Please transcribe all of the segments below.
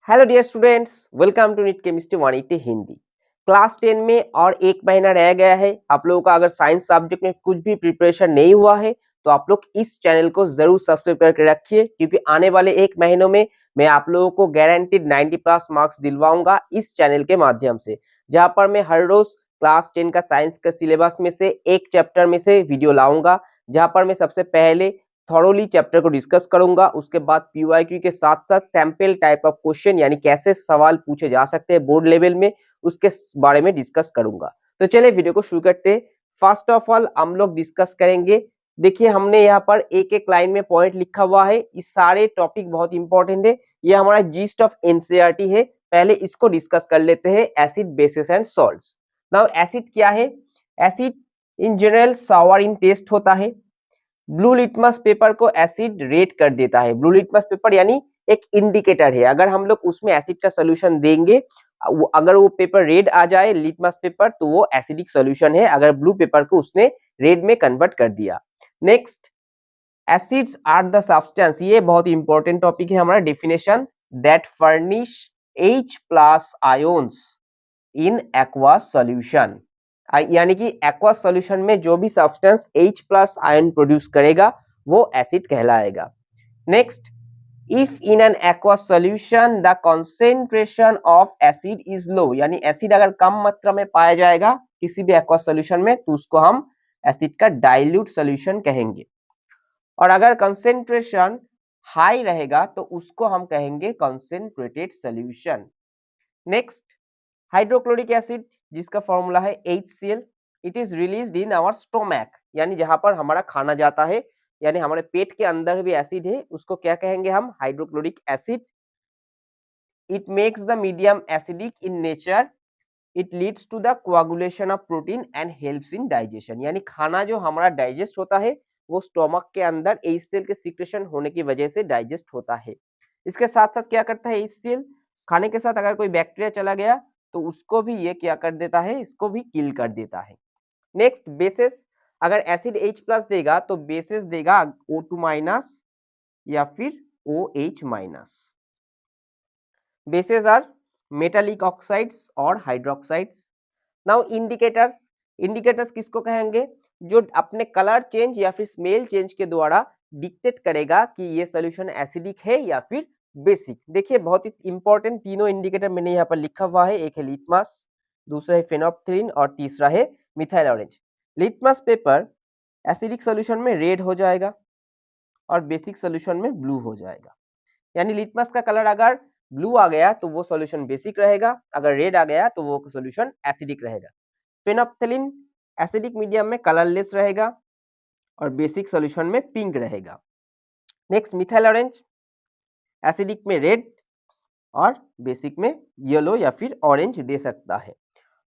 Hello dear students, welcome to NEET chemistry 180 Hindi. Class 10 में और एक महीना रह गया है। आप लोगों का अगर साइंस सब्जेक्ट में कुछ भी प्रिपरेशन नहीं हुआ है तो आप लोग इस चैनल को जरूर सब्सक्राइब करके रखिए, क्योंकि आने वाले एक महीनों में मैं आप लोगों को गारंटीड 90 प्लस मार्क्स दिलवाऊंगा इस चैनल के माध्यम से, जहां पर मैं हर रोज क्लास 10 का साइंस का सिलेबस में से एक चैप्टर में से वीडियो लाऊंगा, जहां पर मैं सबसे पहले थॉरोली चैप्टर को डिस्कस करूंगा। उसके बाद पीवाईक्यू के साथ साथ सैंपल टाइप ऑफ क्वेश्चन यानी कैसे सवाल पूछे जा सकते हैं बोर्ड लेवल में, उसके बारे में डिस्कस करूंगा। तो चलिए वीडियो को शुरू करते हैं। फर्स्ट ऑफ ऑल हम लोग डिस्कस करेंगे। देखिए हमने यहाँ पर एक एक लाइन में पॉइंट लिखा हुआ है। ये सारे टॉपिक बहुत इंपॉर्टेंट है। ये हमारा जीस्ट ऑफ एनसीईआरटी है। पहले इसको डिस्कस कर लेते हैं, acid bases and salts. Now acid क्या है? Acid in general sour in taste होता है। ब्लू लिटमस पेपर को एसिड रेट कर देता है। ब्लू लिटमस पेपर यानी एक इंडिकेटर है। अगर हम लोग उसमें एसिड का सोल्यूशन देंगे, अगर वो पेपर रेड आ जाए लिटमस पेपर, तो वो एसिडिक सोल्यूशन है। अगर ब्लू पेपर को उसने रेड में कन्वर्ट कर दिया। Next, acids are the substance. ये बहुत इंपॉर्टेंट टॉपिक है हमारा। Definition that furnish H plus ions in aqueous solution. यानी कि एक्वा सॉल्यूशन में जो भी substance H plus ion produce करेगा वो एसिड कहलाएगा। Next, if in an aqua solution the concentration of acid is low, यानी एसिड अगर कम मात्रा में पाया जाएगा किसी भी एक्वा सॉल्यूशन में तो उसको हम एसिड का डाइल्यूट सॉल्यूशन कहेंगे। और अगर कंसेंट्रेशन हाई रहेगा तो उसको हम कहेंगे concentrated solution. Next, hydrochloric acid जिसका फॉर्मूला है HCl, it is released in our stomach, यानी जहां पर हमारा खाना जाता है, यानी हमारे पेट के अंदर भी एसिड है, उसको क्या कहेंगे हम? Hydrochloric acid. It makes the medium acidic in nature. It leads to the coagulation of protein and helps in digestion, यानी खाना जो हमारा डाइजेस्ट होता है वो स्टोमक के अंदर HCl के सीक्रेशन होने की वजह से डाइजेस्ट होता है। इसके साथ साथ क्या करता है HCl? खाने के साथ अगर कोई बैक्टीरिया चला गया तो उसको भी ये क्या कर देता है? इसको भी किल कर देता है। Next, bases. अगर एसिड H प्लस देगा तो बेसिस देगा O2 माइनस या फिर OH minus. Bases are metallic oxides और हाइड्रोक्साइड्स। Now indicators. इंडिकेटर्स किसको कहेंगे? जो अपने कलर चेंज या फिर स्मेल चेंज के द्वारा डिक्टेट करेगा कि ये सॉल्यूशन एसिडिक है या फिर बेसिक। देखिए बहुत ही इंपॉर्टेंट तीनों इंडिकेटर मैंने यहाँ पर लिखा हुआ है। एक है लिटमस, दूसरा है फेनोप्थलीन और तीसरा है methyl orange. Litmus paper acidic solution में रेड हो जाएगा और बेसिक सॉल्यूशन में ब्लू हो जाएगा। यानी लिटमस का कलर अगर ब्लू आ गया तो वो सॉल्यूशन बेसिक रहेगा, अगर रेड आ गया तो वो सॉल्यूशन एसिडिक रहेगा। फेनोप्थलीन एसिडिक मीडियम में कलरलेस रहेगा और बेसिक सॉल्यूशन में पिंक रहेगा। नेक्स्ट, मिथाइल ऑरेंज एसिडिक में रेड और बेसिक में येलो या फिर ऑरेंज दे सकता है।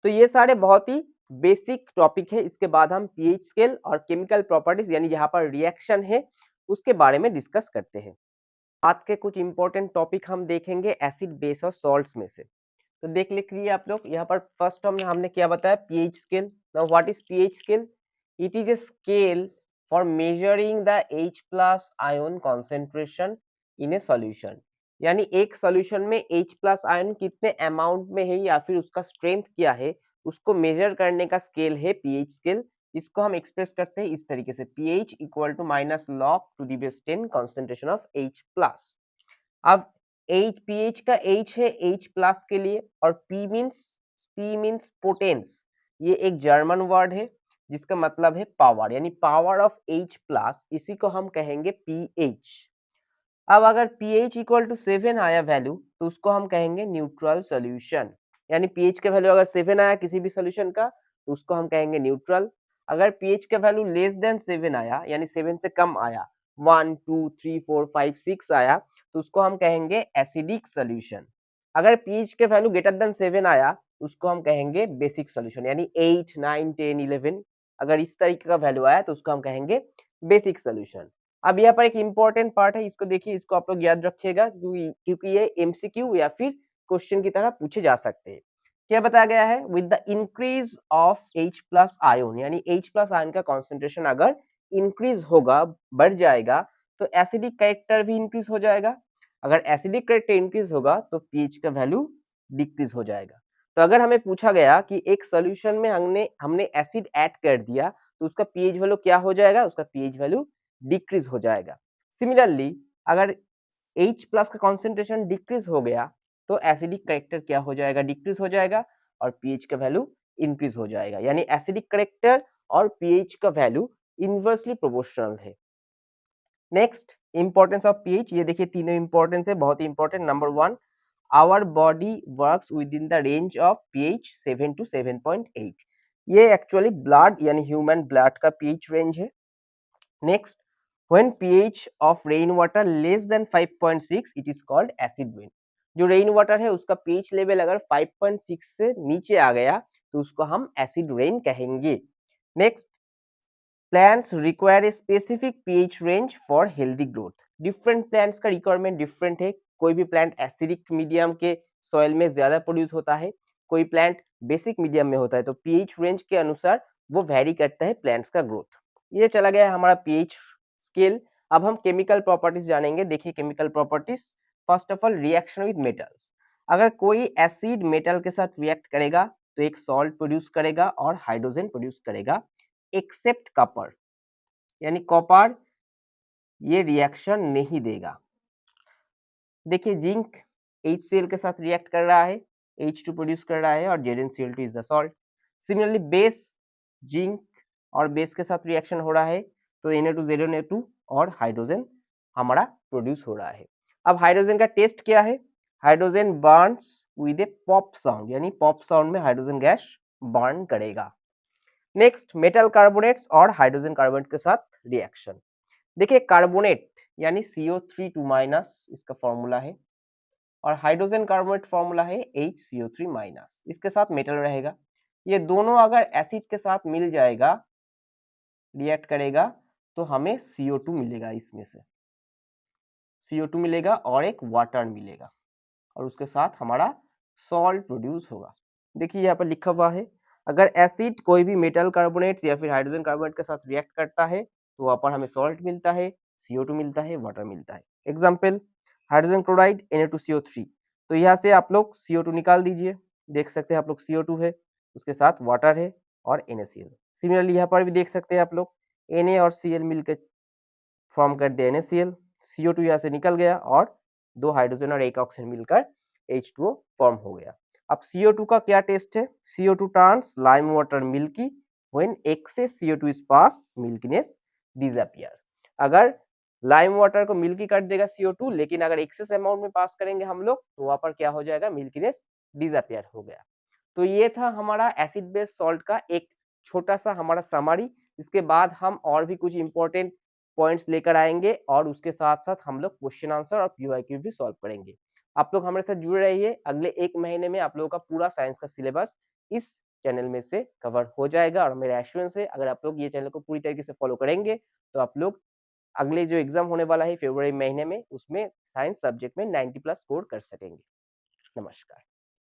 तो ये सारे बहुत ही बेसिक टॉपिक है। इसके बाद हम पीएच स्केल और केमिकल प्रॉपर्टीज यानी जहां पर रिएक्शन है उसके बारे में डिस्कस करते हैं। आज के कुछ इंपॉर्टेंट टॉपिक हम देखेंगे एसिड बेस और सॉल्ट्स में से। तो देख लीजिए आप लोग यहाँ पर फर्स्ट टर्म में हमने क्या बताया? PH scale. Now what is pH scale? It is a scale for measuring the H plus ion concentration in A solution. यानी एक सॉल्यूशन में H प्लस आयन कितने अमाउंट में है या फिर उसका स्ट्रेंथ क्या है उसको मेजर करने का स्केल है पीएच स्केल। इसको हम एक्सप्रेस करते हैं इस तरीके से, pH equal to minus log to the base 10 concentration of H plus. अब H, pH का H है H प्लस के लिए, और P मीन्स पोटेंस। ये एक जर्मन वर्ड है जिसका मतलब है पावर, यानी पावर ऑफ H प्लस, इसी को हम कहेंगे pH। अब अगर pH इक्वल टू 7 आया वैल्यू तो उसको हम कहेंगे न्यूट्रल सॉल्यूशन। यानी pH का वैल्यू अगर 7 आया किसी भी सॉल्यूशन का तो उसको हम कहेंगे न्यूट्रल। अगर pH का वैल्यू लेस देन 7 आया यानी 7 से कम आया, 1 2 3 4 5 6 आया तो उसको हम कहेंगे एसिडिक सॉल्यूशन। अगर pH के वैल्यू ग्रेटर देन 7 आया तो उसको हम कहेंगे बेसिक सॉल्यूशन, यानी 8 9 10 11 अगर इस तरीके का वैल्यू आया तो उसको हम कहेंगे बेसिक सॉल्यूशन। अब यहाँ पर एक इंपॉर्टेंट पार्ट है, इसको देखिए, इसको आप लोग याद रखिएगा क्योंकि ये एमसीक्यू या फिर क्वेश्चन की तरह पूछे जा सकते हैं। क्या बताया गया है? With the increase of H plus ion, यानी H प्लस आयन का कॉन्सेंट्रेशन अगर इंक्रीज होगा, बढ़ जाएगा, तो एसिडिक कैरेक्टर भी इंक्रीज हो जाएगा। अगर एसिडिक करेक्टर इंक्रीज होगा तो पीएच का वैल्यू डिक्रीज हो जाएगा। तो अगर हमें पूछा गया कि एक सॉल्यूशन में हमने एसिड ऐड कर दिया तो उसका पीएच वैल्यू क्या हो जाएगा, उसका पीएच वैल्यू डिक्रीज हो जाएगा। सिमिलरली अगर H प्लस का कॉन्सेंट्रेशन डिक्रीज हो गया तो एसिडिक करेक्टर क्या हो जाएगा, डिक्रीज हो जाएगा और पीएच का वैल्यू इंक्रीज हो जाएगा। यानी एसिडिक करेक्टर और पीएच का वैल्यू इनवर्सली प्रोपोर्शनल है। नेक्स्ट इंपॉर्टेंस ऑफ पीएच, ये देखिए तीनों इंपॉर्टेंस है, बहुत ही important. Number 1, our body works within the range of pH 7 to 7.8। ये एक्चुअली ब्लड यानी ह्यूमन ब्लड का पीएच रेंज है। Next, when pH of rainwater less than 5.6 it is called acid rain। जो rain water है उसका pH level अगर 5.6 से नीचे आ गया तो उसको हम एसिड रेन कहेंगे। Next, plants require a specific pH range for healthy growth. Different plants का रिक्वायरमेंट डिफरेंट है। कोई भी प्लांट एसिडिक मीडियम के सॉइल में ज्यादा प्रोड्यूस होता है, कोई प्लांट बेसिक मीडियम में होता है, तो pH रेंज के अनुसार वो वेरी करता है प्लांट्स का ग्रोथ। ये चला गया हमारा pH स्केल। अब हम केमिकल प्रॉपर्टीज जानेंगे। देखिए chemical properties, first of all reaction with metals. अगर कोई एसिड मेटल के साथ रिएक्ट करेगा तो एक सॉल्ट प्रोड्यूस करेगा और हाइड्रोजन प्रोड्यूस करेगा, एक्सेप्ट कॉपर, यानी कॉपर ये रिएक्शन नहीं देगा। देखिए जिंक HCl के साथ रिएक्ट कर रहा है, H2 प्रोड्यूस कर रहा है और ZnCl2 is the salt. Similarly base, zinc और बेस के साथ रिएक्शन हो रहा है तो Na2ZnO2 और हाइड्रोजन हमारा प्रोड्यूस हो रहा है। अब हाइड्रोजन का टेस्ट क्या है, hydrogen Burns with A pop sound, यानी पॉप साउंड में हाइड्रोजन गैस बर्न करेगा। नेक्स्ट, मेटल कार्बोनेट्स और हाइड्रोजन कार्बोनेट के साथ रिएक्शन। देखिए कार्बोनेट यानी CO3 इसका फॉर्मूला है और हाइड्रोजन कार्बोनेट फॉर्मूला है HCO3। इसके साथ मेटल रहेगा। ये दोनों अगर एसिड के साथ मिल जाएगा, रिएक्ट करेगा तो हमें CO2 मिलेगा, इसमें से CO2 मिलेगा और एक वाटर मिलेगा और उसके साथ हमारा सॉल्ट प्रोड्यूस होगा। देखिए यहाँ पर लिखा हुआ है, अगर एसिड कोई भी मेटल कार्बोनेट या फिर हाइड्रोजन कार्बोनेट के साथ रिएक्ट करता है तो वहाँ पर हमें सॉल्ट मिलता है, CO2 मिलता है, वाटर मिलता है। Example, hydrogen chloride Na2CO3। तो यहाँ से आप लोग CO2 निकाल दीजिए, देख सकते हैं आप लोग CO2 है, उसके साथ वाटर है और NaCl। सिमिलरली यहाँ पर भी देख सकते हैं आप लोग Na और Cl मिलकर फॉर्म कर दिया NaCl, CO2 यहाँ से निकल गया और दो हाइड्रोजन और एक ऑक्सीजन मिलकर H2O फॉर्म हो गया। अब CO2 का क्या टेस्ट है, CO2 turns lime water milky when excess CO2 is passed, milkiness disappear. अगर लाइम वाटर को मिल्की कर देगा CO2, लेकिन अगर एक्सेस अमाउंट में पास करेंगे हम लोग तो वहां पर क्या हो जाएगा, मिल्कीनेस डिसअपियर हो गया। तो ये था हमारा एसिड बेस सॉल्ट का एक छोटा सा हमारा समरी। इसके बाद हम और भी कुछ इंपॉर्टेंट पॉइंट्स लेकर आएंगे और उसके साथ साथ हम लोग क्वेश्चन आंसर और PYQ भी सॉल्व करेंगे। आप लोग हमारे साथ जुड़े रहिए, अगले एक महीने में आप लोगों का पूरा साइंस का सिलेबस इस चैनल में से कवर हो जाएगा। और मेरा एश्योरेंस है अगर आप लोग ये चैनल को पूरी तरीके से फॉलो करेंगे तो आप लोग अगले जो एग्जाम होने वाला है फरवरी महीने में, उसमें साइंस सब्जेक्ट में 90+ स्कोर कर सकेंगे। नमस्कार।